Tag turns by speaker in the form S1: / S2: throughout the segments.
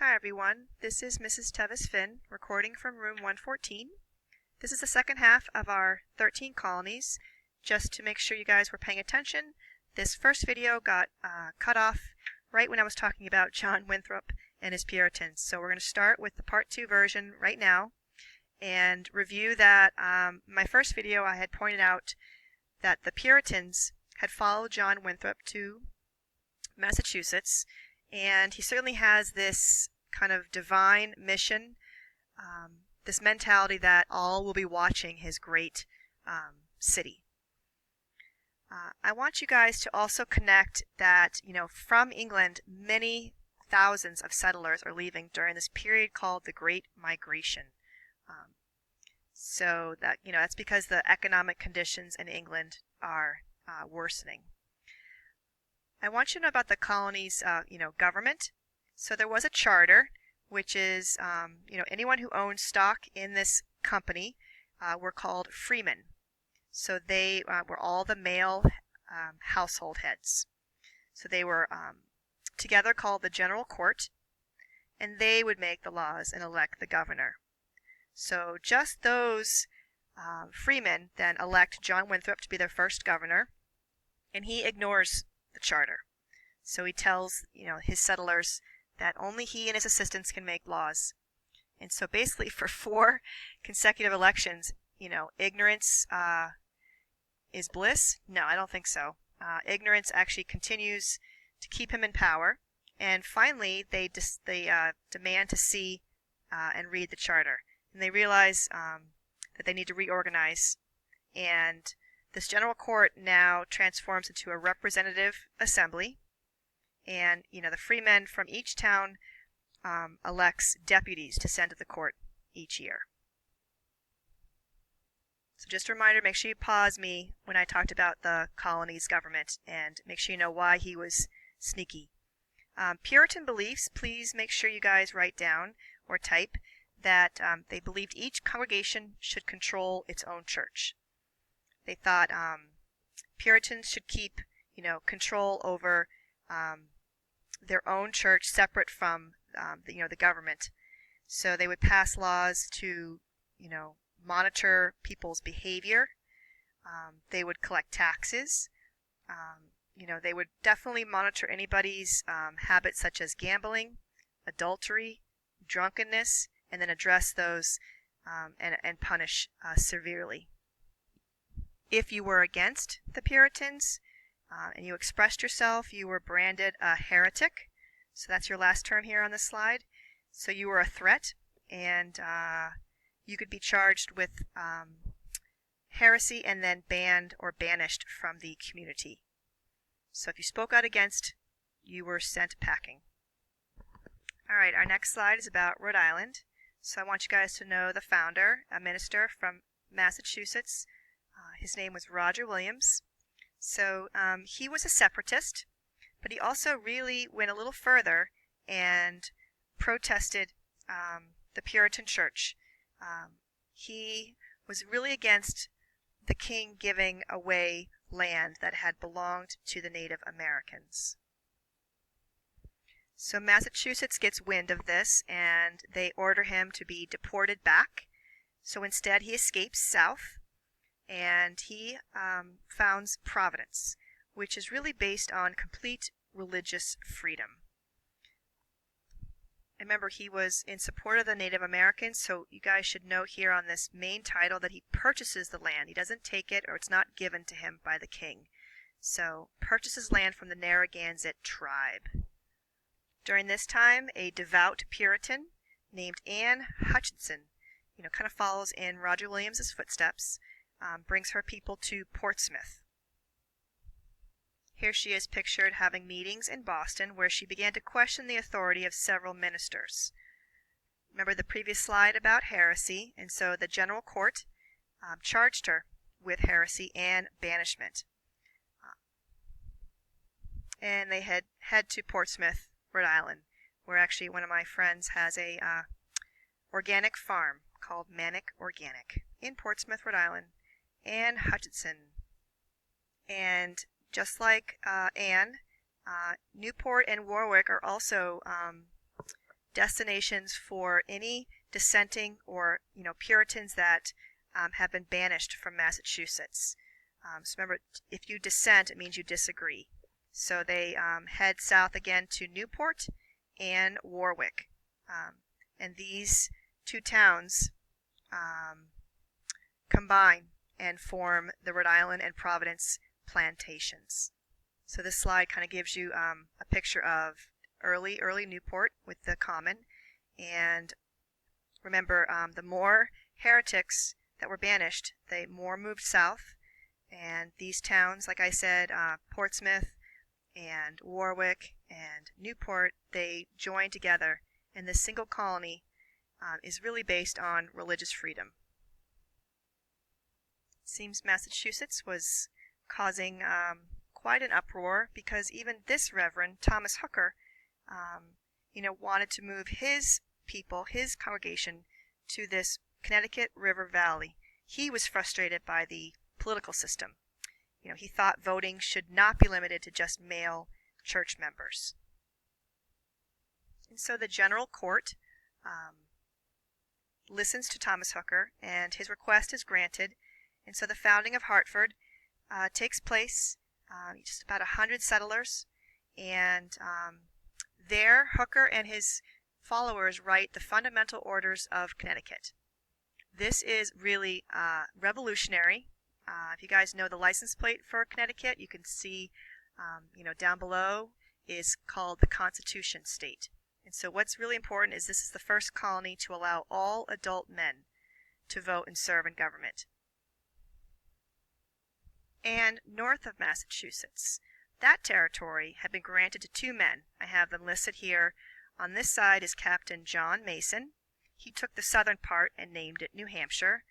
S1: Hi everyone, this is Mrs. Tevis-Finn recording from room 114. This is the second half of our 13 colonies. Just to make sure you guys were paying attention, this first video got cut off right when I was talking about John Winthrop and his Puritans. So we're going to start with the part 2 version right now and review that. My first video I had pointed out that the Puritans had followed John Winthrop to Massachusetts, and he certainly has this kind of divine mission, this mentality that all will be watching his great city. I want you guys to also connect that, from England, many thousands of settlers are leaving during this period called the Great Migration. So that, that's because the economic conditions in England are worsening. I want you to know about the colony's, government. So there was a charter, which is, anyone who owned stock in this company were called freemen. So they were all the male household heads. So they were together called the General Court, and they would make the laws and elect the governor. So just those freemen then elect John Winthrop to be their first governor, and he ignores the charter. So he tells, his settlers that only he and his assistants can make laws. And so basically for 4 consecutive elections, ignorance is bliss? No, I don't think so. Ignorance actually continues to keep him in power. And finally, they demand to see and read the charter. And they realize that they need to reorganize. And this general court now transforms into a representative assembly, and the freemen from each town elects deputies to send to the court each year. So just a reminder, make sure you pause me when I talked about the colony's government, and make sure you know why he was sneaky. Puritan beliefs, please make sure you guys write down or type that they believed each congregation should control its own church. They thought Puritans should keep, control over their own church separate from, the government. So they would pass laws to, monitor people's behavior. They would collect taxes. They would definitely monitor anybody's habits such as gambling, adultery, drunkenness, and then address those and punish severely. If you were against the Puritans and you expressed yourself, you were branded a heretic. So that's your last term here on this slide. So you were a threat, and you could be charged with heresy and then banned or banished from the community. So if you spoke out against, you were sent packing. All right, our next slide is about Rhode Island. So I want you guys to know the founder, a minister from Massachusetts. His name was Roger Williams. So he was a separatist, but he also really went a little further and protested the Puritan church. He was really against the king giving away land that had belonged to the Native Americans. So Massachusetts gets wind of this, and they order him to be deported back. So instead he escapes south, and he founds Providence, which is really based on complete religious freedom. Remember, he was in support of the Native Americans, so you guys should know here on this main title that he purchases the land. He doesn't take it, or it's not given to him by the king. So, purchases land from the Narragansett tribe. During this time, a devout Puritan named Anne Hutchinson, kind of follows in Roger Williams' footsteps, brings her people to Portsmouth. Here she is pictured having meetings in Boston where she began to question the authority of several ministers. Remember the previous slide about heresy, and so the General Court charged her with heresy and banishment. And they head to Portsmouth, Rhode Island, where actually one of my friends has a organic farm called Manic Organic in Portsmouth, Rhode Island. Anne Hutchinson. And just like Anne, Newport and Warwick are also destinations for any dissenting or Puritans that have been banished from Massachusetts. So remember, if you dissent, it means you disagree. So they head south again to Newport and Warwick. And these two towns combine and form the Rhode Island and Providence plantations. So this slide kind of gives you a picture of early Newport with the common. And remember, the more heretics that were banished, the more moved south. And these towns, like I said, Portsmouth and Warwick and Newport, they joined together. And this single colony is really based on religious freedom. It seems Massachusetts was causing quite an uproar because even this Reverend, Thomas Hooker, wanted to move his people, his congregation, to this Connecticut River Valley. He was frustrated by the political system. He thought voting should not be limited to just male church members. And so the General Court listens to Thomas Hooker, and his request is granted. And so the founding of Hartford takes place, just about 100 settlers, and there Hooker and his followers write the Fundamental Orders of Connecticut. This is really revolutionary. If you guys know the license plate for Connecticut, you can see, down below is called the Constitution State. And so what's really important is this is the first colony to allow all adult men to vote and serve in government. And north of Massachusetts, that territory had been granted to two men. I have them listed here. On this side is Captain John Mason. He took the southern part and named it New Hampshire.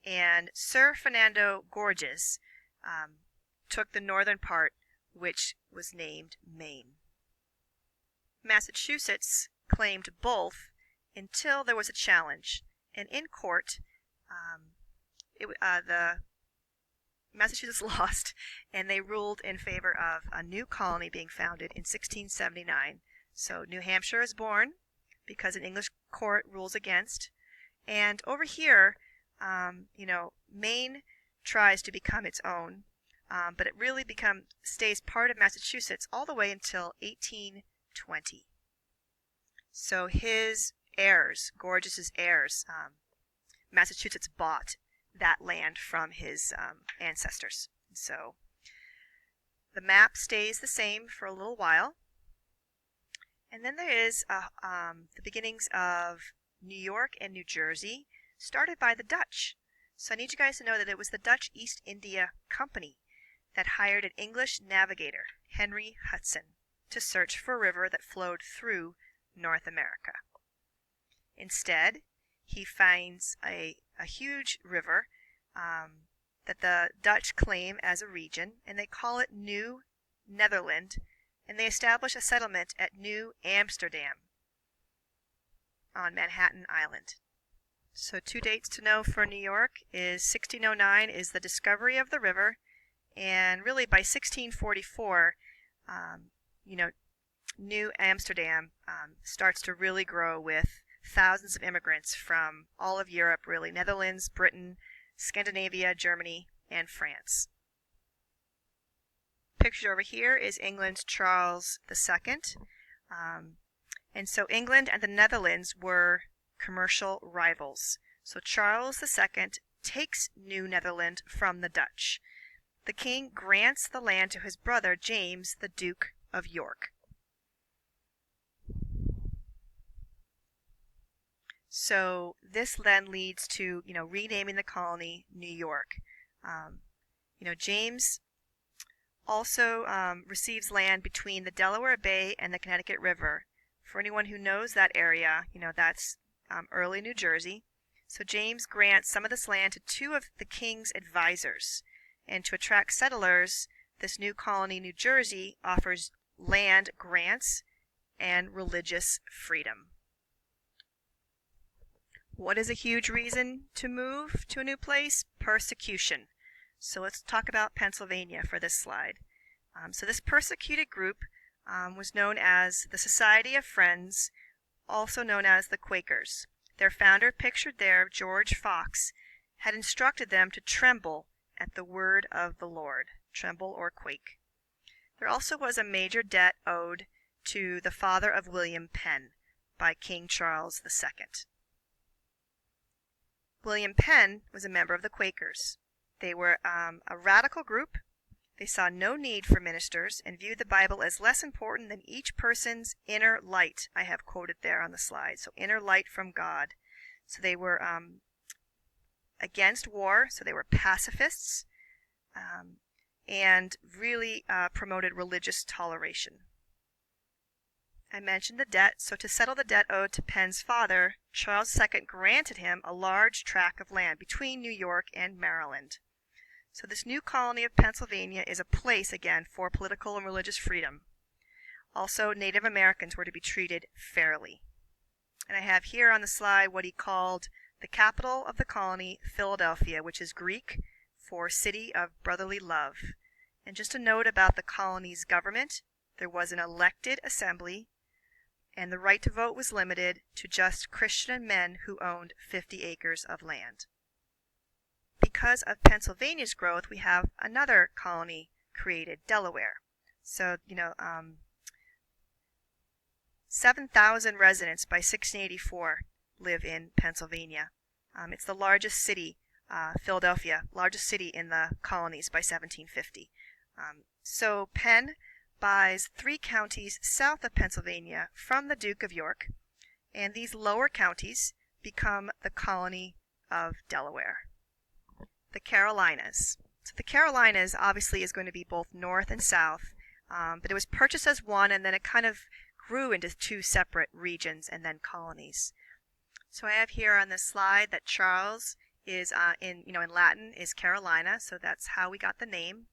S1: And Sir Fernando Gorges took the northern part, which was named Maine. Massachusetts claimed both until there was a challenge. And in court, the Massachusetts lost, and they ruled in favor of a new colony being founded in 1679. So New Hampshire is born because an English court rules against. And over here, Maine tries to become its own, but it really stays part of Massachusetts all the way until 1820. So his heirs, Gorges's heirs, Massachusetts bought that land from his ancestors. So the map stays the same for a little while. And then there is the beginnings of New York and New Jersey, started by the Dutch. So I need you guys to know that it was the Dutch East India Company that hired an English navigator, Henry Hudson, to search for a river that flowed through North America. Instead, he finds a huge river that the Dutch claim as a region, and they call it New Netherland, and they establish a settlement at New Amsterdam on Manhattan Island. So two dates to know for New York is 1609 is the discovery of the river, and really by 1644, New Amsterdam starts to really grow with thousands of immigrants from all of Europe, really, Netherlands, Britain, Scandinavia, Germany, and France. Picture over here is England's Charles II. And so England and the Netherlands were commercial rivals. So Charles II takes New Netherland from the Dutch. The king grants the land to his brother James, the Duke of York. So this then leads to, renaming the colony New York. James also receives land between the Delaware Bay and the Connecticut River. For anyone who knows that area, that's early New Jersey. So James grants some of this land to two of the king's advisors. And to attract settlers, this new colony, New Jersey, offers land grants and religious freedom. What is a huge reason to move to a new place? Persecution. So let's talk about Pennsylvania for this slide. So this persecuted group was known as the Society of Friends, also known as the Quakers. Their founder, pictured there, George Fox, had instructed them to tremble at the word of the Lord, tremble or quake. There also was a major debt owed to the father of William Penn by King Charles II. William Penn was a member of the Quakers. They were a radical group. They saw no need for ministers and viewed the Bible as less important than each person's inner light. I have quoted there on the slide. So inner light from God. So they were against war. So they were pacifists and really promoted religious toleration. I mentioned the debt. So to settle the debt owed to Penn's father, Charles II granted him a large tract of land between New York and Maryland. So this new colony of Pennsylvania is a place, again, for political and religious freedom. Also, Native Americans were to be treated fairly. And I have here on the slide what he called the capital of the colony, Philadelphia, which is Greek for City of Brotherly Love. And just a note about the colony's government, there was an elected assembly, and the right to vote was limited to just Christian men who owned 50 acres of land. Because of Pennsylvania's growth, we have another colony created, Delaware. So, 7,000 residents by 1684 live in Pennsylvania. It's the largest city, Philadelphia, largest city in the colonies by 1750. So Penn buys 3 counties south of Pennsylvania from the Duke of York, and these lower counties become the colony of Delaware. The Carolinas. So the Carolinas obviously is going to be both north and south, but it was purchased as one, and then it kind of grew into 2 separate regions and then colonies. So I have here on this slide that Charles is in Latin is Carolina, so that's how we got the name.